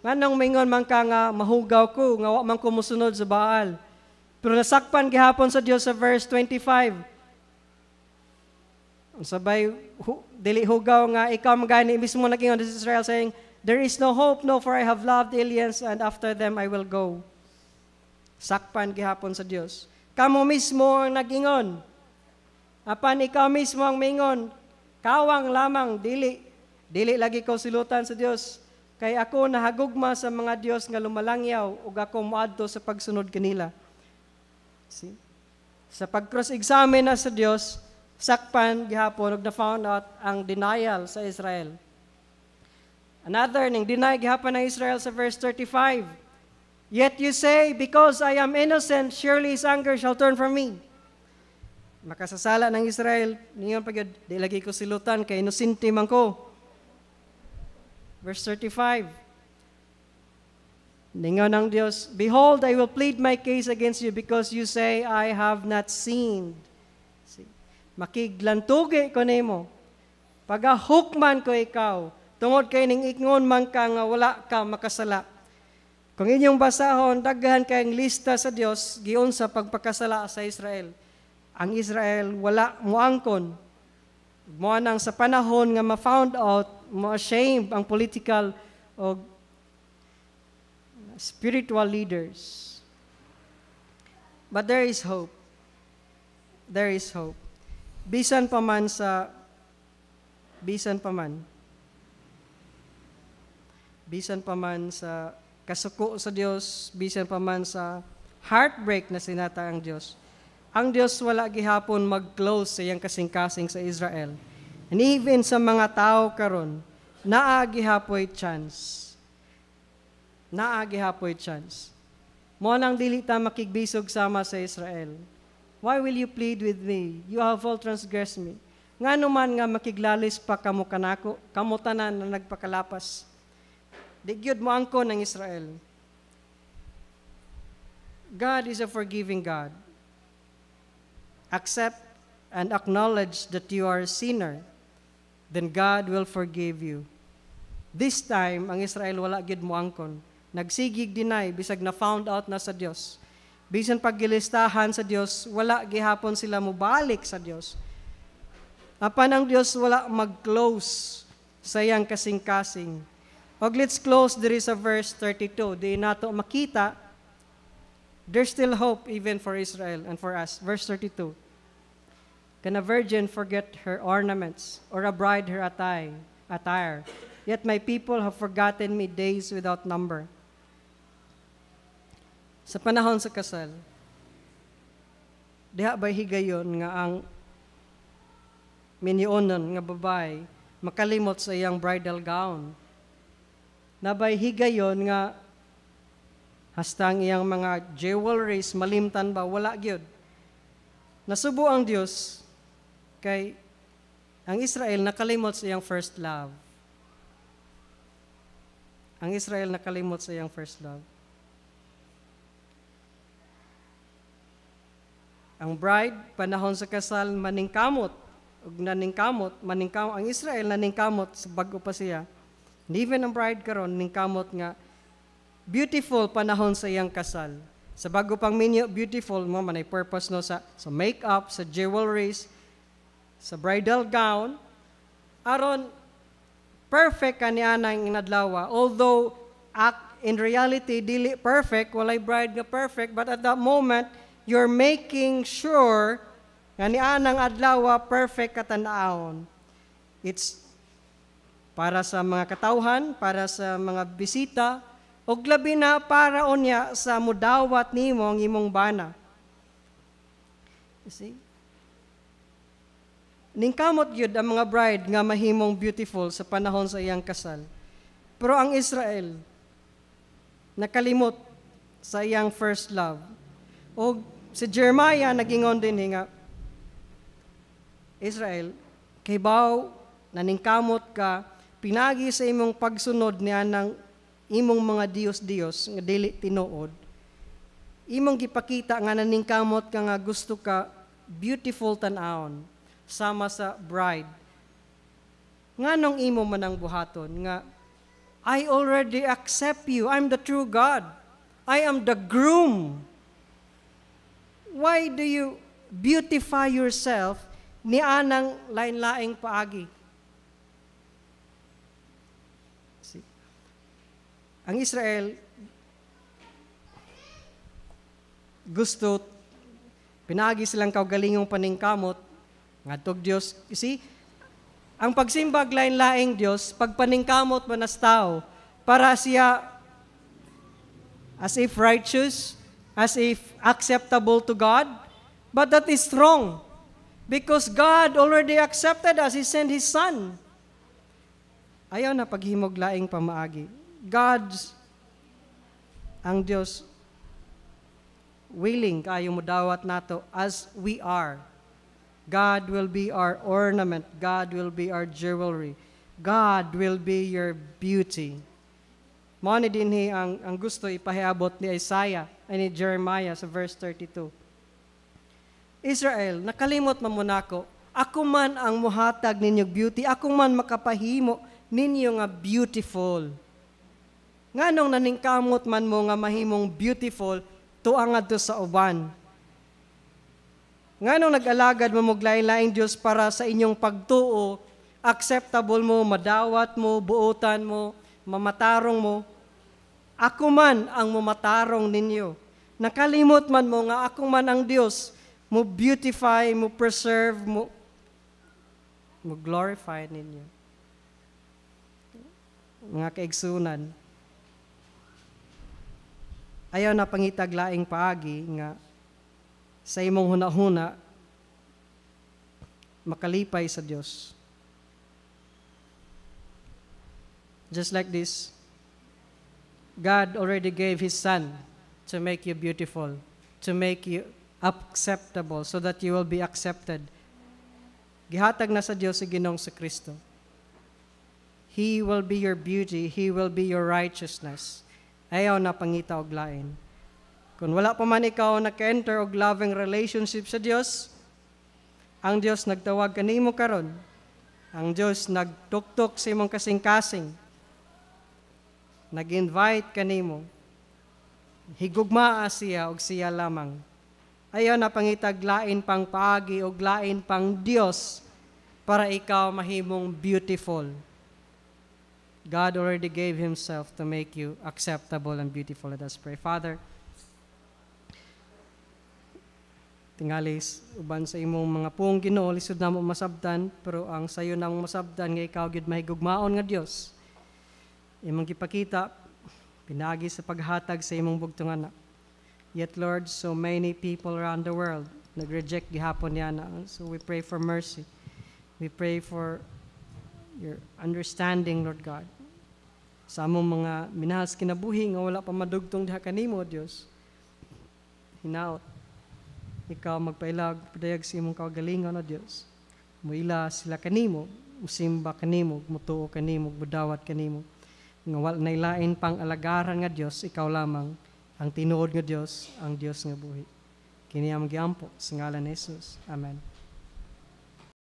Nganong mingon man ka nga mahugaw ko, nga wa man ko musunod sa Baal. Pero nasakpan gihapon sa Dios sa verse 25. Sabay, dili hugaw nga ikaw magani mismo nagingon sa Israel saying, there is no hope, no, for I have loved aliens and after them I will go. Sakpan gihapon sa Dios. Kamo mismo ang nagingon. Apan ikaw mismo ang mingon, kawang lamang, dili lagi ko silutan sa Dios. Kay ako nahagugma sa mga Dios nga lumalangyaw ug ako moadto sa pagsunod kanila. See? Sa pag-cross-examine na sa Dios, sakpan gihapon ug na-found out ang denial sa Israel. Another ning deny gihapon ng Israel sa verse 35. Yet you say, because I am innocent, surely his anger shall turn from me. Makasasala ng Israel, niyon pagod, di lagi ko silutan kay inosente man ko. Verse 35. Ningon ng Dios, behold, I will plead my case against you because you say, I have not sinned. See? Makiglantugi ko nimo. Pagahukman ko ikaw, tungod kay ning ingon man ka nga wala ka makasala. Kung inyong basahon, daghan kayong lista sa Dios, giun sa pagpakasala sa Israel. Ang Israel wala moangkon. Mo nang sa panahon nga ma-found out, ma-ashamed ang political o spiritual leaders. But there is hope. There is hope. Bisan pa man sa kasuko sa Dios, bisan pa man sa heartbreak na sinata ang Dios. Ang Dios wala gihapon mag-close sa iyang kasing-kasing sa Israel. And even sa mga tao karon, naa gihapoy chance. Mo nang dili ta makigbisog sama sa Israel. Why will you plead with me? You have all transgressed me. Ngano man nga makiglalis pa kamo kanako, kamo tanan na nagpakalapas. Di gyud mo angkon ng Israel. God is a forgiving God. Accept and acknowledge that you are a sinner, then God will forgive you. This time, ang Israel wala gyud mo angkon. Nagsigig deny, bisag na found out na sa Dios. Bisan paggilistahan sa Dios, wala gihapon sila mubalik sa Dios. Apan ang Dios wala mag-close sa iyang kasing-kasing. Og let's close there is a verse 32. Di nato makita, there's still hope even for Israel and for us. Verse 32. Can a virgin forget her ornaments, or a bride her attire? Yet my people have forgotten me days without number. Sa panahon sa kasal, diha ba'y higayon nga ang minionon nga babae makalimot sa iyang bridal gown? Nabay higayon nga hastang iyang mga jewelries malimtan ba? Wala gyud. Nasubo ang Dios kay ang Israel nakalimot sa iyang first love. Ang Israel nakalimot sa iyang first love. Ang bride, panahon sa kasal, maningkamot. Ug naningkamot, ang Israel naningkamot sa bago pa siya. And even ang bride karon ningkamot nga beautiful panahon sa iyang kasal. Sa bago pang minyo, beautiful mo manay purpose no sa makeup, sa jewelries, sa bridal gown. Aron perfect kaniya nang inadlaw. Although in reality dili perfect, walay bride nga perfect, but at that moment you're making sure nga ni anang adlaw perfect katanaon. It's para sa mga katawhan, para sa mga bisita, og labi na para unya sa mudawat nimo ang imong bana. You see? Ningkamot gyud ang mga bride nga mahimong beautiful sa panahon sa iyang kasal. Pero ang Israel nakalimot sa iyang first love. Og si Jeremiah nagingon din nga, Israel, kay baw naningkamot ka, pinagi sa imong pagsunod niya ng imong mga Diyos nga dili tinuod. Imong gipakita nga naningkamot ka nga gusto ka beautiful tan-awon sama sa bride. Nganong imo man ang buhaton nga I already accept you. I'm the true God. I am the groom. Why do you beautify yourself ni anang lain-laing paagi? See? Ang Israel gusto pinagi silang kaugalingong paningkamot ngadtog Dios. You see? Ang pagsimbag lain-laing Dios, pagpaningkamot manas tao para siya as if righteous, as if acceptable to God, but that is wrong. Because God already accepted us. He sent His Son. Ayaw na paghimog laing pamaagi. Ang Diyos, willing kayo mo dawat nato as we are. God will be our ornament. God will be our jewelry. God will be your beauty. Mao ni dinhi ang gusto ipahiabot ni Isaiah ay ni Jeremiah sa verse 32. Israel, nakalimot man mo nako, ako man ang muhatag ninyong beauty, ako man makapahimo ninyo nga beautiful. Nganong naningkamot man mo nga mahimong beautiful, tuang adto sa uban. Nganong nag-alagad mo muglain-laing Dios para sa inyong pagtuo, acceptable mo, madawat mo, buotan mo, mamatarong mo. Ako man ang mamatarong ninyo. Nakalimot man mo nga ako man ang Dios, mo beautify, mo preserve, mo glorify ninyo. Mga kaigsunan, ayaw na pangitaglaing paagi nga sa imong hunahuna makalipay sa Dios. Just like this, God already gave His Son to make you beautiful, to make you acceptable, so that you will be accepted. gihatag na sa Dios si Ginoong sa Kristo. He will be your beauty, He will be your righteousness. Ayaw na pangita og lain. Kung wala pa man ikaw naka-enter og loving relationship sa Dios, ang Dios nagtawag kanimo karon. Ang Dios nagtuktok sa imong kasing-kasing. Nag-invite kanimo. Higugmaa siya og siya lamang. Ayaw na pangitag lain pang paagi og lain pang Dios para ikaw mahimong beautiful. God already gave Himself to make you acceptable and beautiful. Let us pray. Father, tingalis, uban sa imong mga puong Ginoo, lisod na mo masabdan, pero ang sayo na mo masabdan nga ikaw gid mahigugmaon nga Dios. Imong gipakita, pinagi sa paghatag sa imong bugtong anak. Yet Lord, so many people around the world nag-reject gihapon niya na. So we pray for mercy. We pray for your understanding, Lord God. Sa among mga minahal sa kinabuhi nga wala pa madugtong diha kanimo, Dios. Hinaot. Ikaw magpailag, padayag sa imong kaugalingon, O Dios. Muila sila kanimo, musimba kanimo, mutuo kanimo, budawat kanimo. Nga wala nailain pang alagaran nga Dios, ikaw lamang ang tinuod nga Dios, ang Dios nga buhi. Kini ang giampo sa ngalan ni Jesus. Amen.